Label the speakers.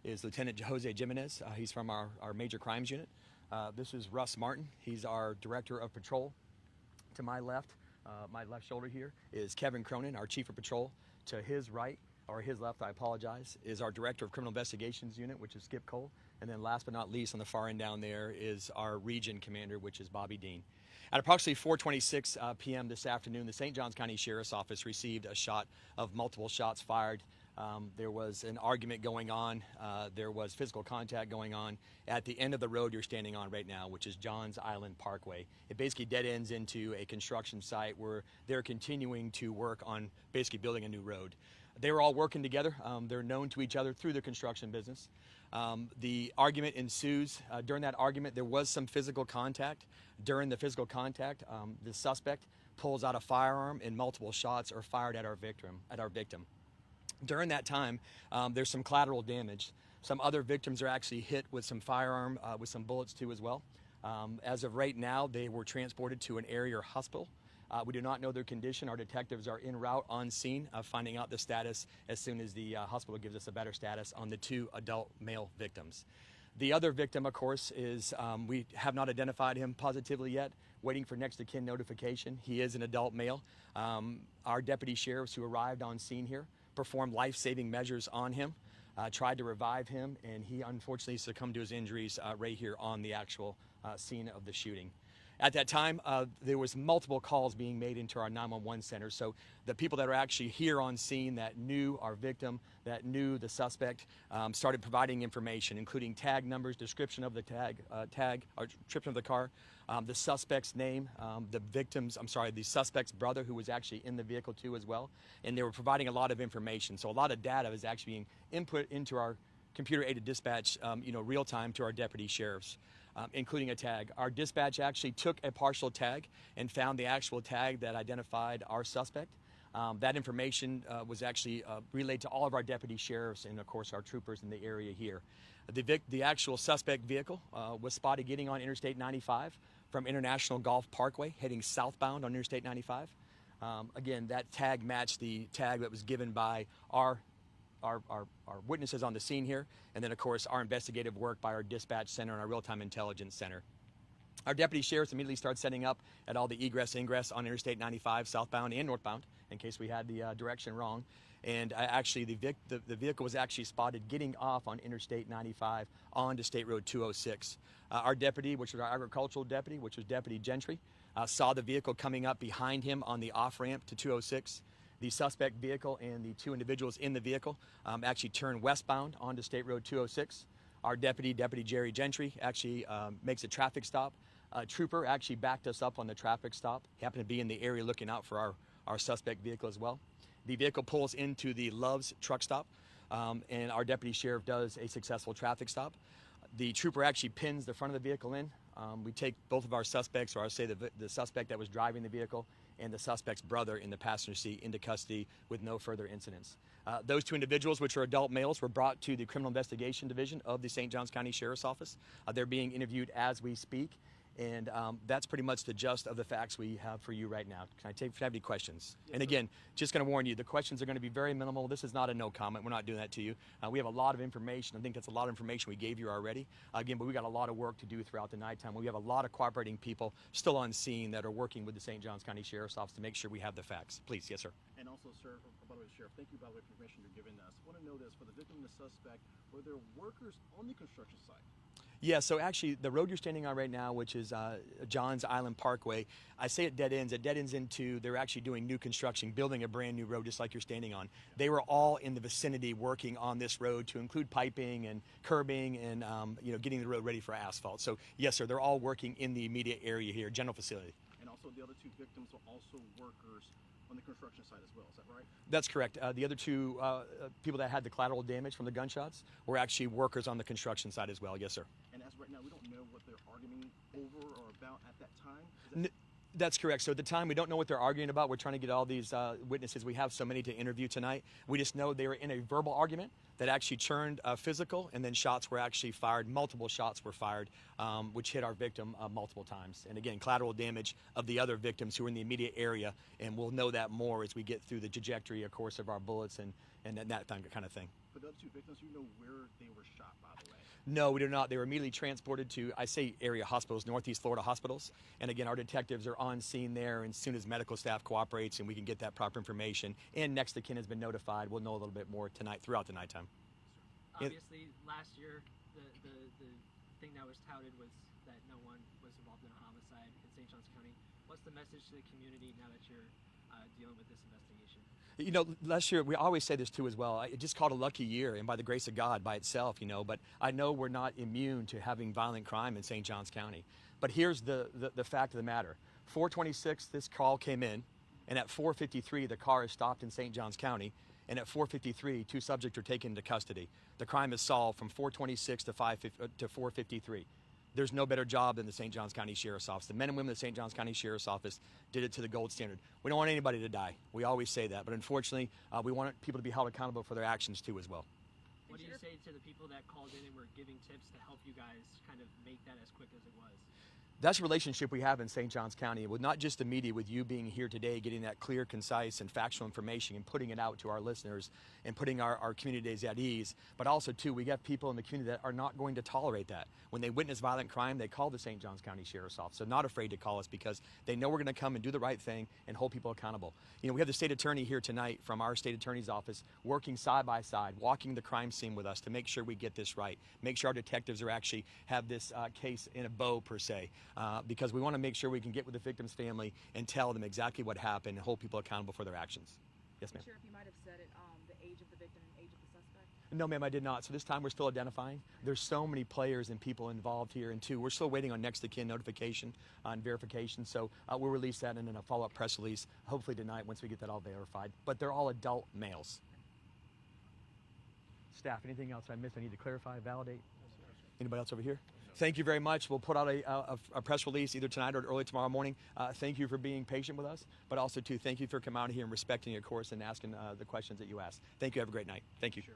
Speaker 1: is Lieutenant Jose Jimenez. He's from our major crimes unit. This is Russ Martin. He's our director of patrol. To my left shoulder here, is Kevin Cronin, our chief of patrol. To his right, or his left, I apologize, is our director of criminal investigations unit, which is Skip Cole. And then last but not least, on the far end down there is our region commander, which is Bobby Dean. At approximately 4:26 p.m. this afternoon, the St. Johns County Sheriff's Office received a shot of multiple shots fired. There was an argument going on. There was physical contact going on at the end of the road you're standing on right now, which is Johns Island Parkway. It basically dead ends into a construction site where they're continuing to work on basically building a new road. They were all working together. They're known to each other through the construction business. The argument ensues. During that argument, there was some physical contact. During the physical contact, the suspect pulls out a firearm and multiple shots are fired at our victim. During that time, there's some collateral damage. Some other victims are actually hit with some firearm, with some bullets too as well. As of right now, they were transported to an area hospital. We do not know their condition. Our detectives are en route on scene, finding out the status as soon as the hospital gives us a better status on the two adult male victims. The other victim, of course, is we have not identified him positively yet, waiting for next of kin notification. He is an adult male. Our deputy sheriffs who arrived on scene here performed life-saving measures on him, tried to revive him, and he unfortunately succumbed to his injuries right here on the actual scene of the shooting. At that time, there was multiple calls being made into our 911 center. So the people that are actually here on scene that knew our victim, that knew the suspect, started providing information, including tag numbers, description of the or description of the car, the suspect's name, the suspect's brother who was actually in the vehicle too as well. And they were providing a lot of information. So a lot of data is actually being input into our computer-aided dispatch, real time to our deputy sheriffs. Including a tag. Our dispatch actually took a partial tag and found the actual tag that identified our suspect. That information was actually relayed to all of our deputy sheriffs and, of course, our troopers in the area here. The actual suspect vehicle was spotted getting on Interstate 95 from International Golf Parkway, heading southbound on Interstate 95. Again, that tag matched the tag that was given by our witnesses on the scene here, and then of course our investigative work by our dispatch center and our real-time intelligence center. Our deputy sheriffs immediately start setting up at all the egress-ingress on Interstate 95 southbound and northbound in case we had the direction wrong. And actually the vehicle was actually spotted getting off on Interstate 95 onto State Road 206. Our deputy, which was our agricultural deputy, which was Deputy Gentry, saw the vehicle coming up behind him on the off-ramp to 206. The suspect vehicle and the two individuals in the vehicle actually turned westbound onto State Road 206. Our Deputy Jerry Gentry, actually makes a traffic stop. A trooper actually backed us up on the traffic stop. He happened to be in the area looking out for our suspect vehicle as well. The vehicle pulls into the Love's truck stop, and our deputy sheriff does a successful traffic stop. The trooper actually pins the front of the vehicle in. We take both of our suspects, or I say the suspect that was driving the vehicle and the suspect's brother in the passenger seat, into custody with no further incidents. Those two individuals, which are adult males, were brought to the Criminal Investigation Division of the St. Johns County Sheriff's Office. They're being interviewed as we speak. And that's pretty much the gist of the facts we have for you right now. Can I have any questions? Yes, and again, just going to warn you, the questions are going to be very minimal. This is not a no comment. We're not doing that to you. We have a lot of information. I think that's a lot of information we gave you already. Again, but we got a lot of work to do throughout the nighttime. We have a lot of cooperating people still on scene that are working with the St. Johns County Sheriff's Office to make sure we have the facts. Please, yes, sir.
Speaker 2: And also, sir, by the way, Sheriff, thank you by the information you're giving us. I want to know this, for the victim and the suspect, were there workers on the construction site?
Speaker 1: Yeah, so actually the road you're standing on right now, which is Johns Island Parkway, I say it dead ends. It dead ends into, they're actually doing new construction, building a brand new road just like you're standing on. They were all in the vicinity working on this road to include piping and curbing and getting the road ready for asphalt. So yes, sir, they're all working in the immediate area here, general facility.
Speaker 2: And also the other two victims are also workers on the construction site as well, is that right?
Speaker 1: That's correct. The other two people that had the collateral damage from the gunshots were actually workers on the construction site as well, yes, sir.
Speaker 2: And as right now, we don't know what they're arguing over or about at that time?
Speaker 1: That's correct. So at the time, we don't know what they're arguing about. We're trying to get all these witnesses. We have so many to interview tonight. We just know they were in a verbal argument that actually turned physical, and then shots were actually fired. Multiple shots were fired, which hit our victim multiple times. And again, collateral damage of the other victims who were in the immediate area, and we'll know that more as we get through the trajectory, of course, of our bullets and that kind of thing.
Speaker 2: For the other two victims, you know where they were shot?
Speaker 1: No, we do not. They were immediately transported to, I say area hospitals, Northeast Florida hospitals. And again, our detectives are on scene there, and as soon as medical staff cooperates and we can get that proper information, and next of kin has been notified, we'll know a little bit more tonight, throughout the nighttime.
Speaker 3: Obviously, last year, the thing that was touted was that no one was involved in a homicide in St. Johns County. What's the message to the community now that you're dealing with this investigation?
Speaker 1: You know, last year, we always say this too as well, it just called a lucky year, and by the grace of God by itself, you know, but I know we're not immune to having violent crime in St. Johns County. But here's the fact of the matter. 4:26, this call came in, and at 4:53, the car is stopped in St. Johns County, and at 4:53, 2 subjects are taken into custody. The crime is solved from 4:26 to 4:53. There's no better job than the St. Johns County Sheriff's Office. The men and women of the St. Johns County Sheriff's Office did it to the gold standard. We don't want anybody to die. We always say that, but unfortunately, we want people to be held accountable for their actions too as well.
Speaker 3: What do you say to the people that called in and were giving tips to help you guys kind of make that as quick as it was?
Speaker 1: That's a relationship we have in St. Johns County with not just the media, with you being here today, getting that clear, concise, and factual information and putting it out to our listeners and putting our communities at ease, but also, too, we got people in the community that are not going to tolerate that. When they witness violent crime, they call the St. Johns County Sheriff's Office. So not afraid to call us because they know we're going to come and do the right thing and hold people accountable. You know, we have the state attorney here tonight from our state attorney's office working side by side, walking the crime scene with us to make sure we get this right, make sure our detectives are actually have this case in a bow, per se. Because we want to make sure we can get with the victim's family and tell them exactly what happened and hold people accountable for their actions. Yes, ma'am.
Speaker 4: Sheriff, you might have said it, the age of the victim and age of the suspect.
Speaker 1: No, ma'am, I did not. So this time we're still identifying. There's so many players and people involved here, and two, we're still waiting on next of kin notification on verification. So we'll release that in a follow-up press release, hopefully tonight once we get that all verified. But they're all adult males. Staff, anything else I missed I need to clarify, validate? Anybody else over here? Thank you very much. We'll put out a press release either tonight or early tomorrow morning. Thank you for being patient with us, but also, too, thank you for coming out here and respecting your course and asking the questions that you asked. Thank you. Have a great night. Thank you.
Speaker 2: Sure.